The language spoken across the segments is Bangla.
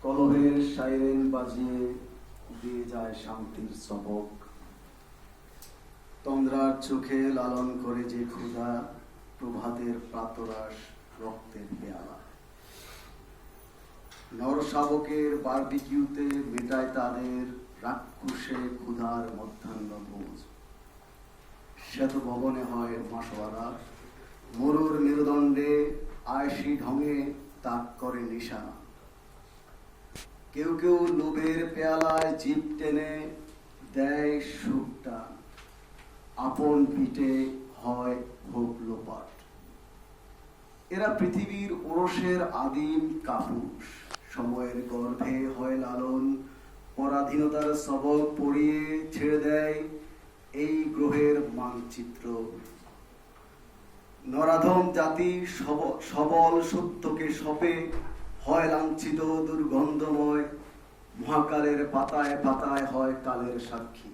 কলহের সাইরেন বাজিয়ে দিয়ে যায় শান্তির সবক। তন্দ্রার চোখে লালন করে যে ক্ষুধা, প্রভাতের প্রাতরাশ রক্তের পেয়ালা। নরশাবকের বারবিকিউতে মেটায় তাদের রাক্ষসে ক্ষুধার মধ্যাহ্নভোজ। শ্বেত ভবনে হয় মাসোয়ারা, মরুর মেরুদণ্ডে আয়সী ঢঙে তাক করে নিশানা। কেউ কেউ লোভের পেয়ালায় জিভ টেনে দেয় সুখটা, আপন পিঠে হয় হোক লোপাট। এরা পৃথিবীর ওরসের আদিম কাপুরুষ, সময়ের গর্ভে হয় লালন, পরাধীনতার সবক পড়িয়ে ছেড়ে দেয় এই গ্রহের মানচিত্র। নরাধম জাতি সবল সত্যকে সপে হয় লাঞ্ছিত দুর্গন্ধময়, মহাকালের পাতায় পাতায় হয় কালের সাক্ষী।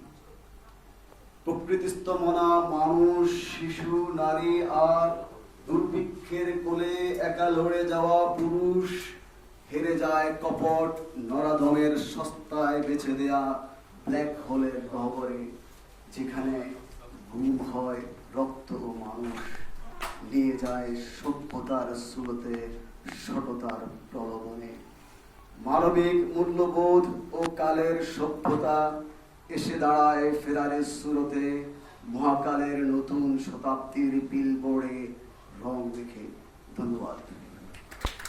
প্রকৃতিস্থ মনা মানুষ, শিশু, নারী আর দুর্ভিক্ষের কোলে একা লড়ে যাওয়া পুরুষ হেরে যায় কপট নরাধমের সস্তায় বেছে দেয়া ব্ল্যাক হোলের গহ্বরে, যেখানে ঘুম হয় রক্ত ও মানুষ নিয়ে যায় সভ্যতার স্রোতে সততার প্রলোভনে। মানবিক মূল্যবোধ ও কালের সভ্যতা এসে দাঁড়ায় ফেরারের স্রোতে, মহাকালের নতুন শতাব্দীর বিলবোর্ডে রং মেখে। ধন্যবাদ।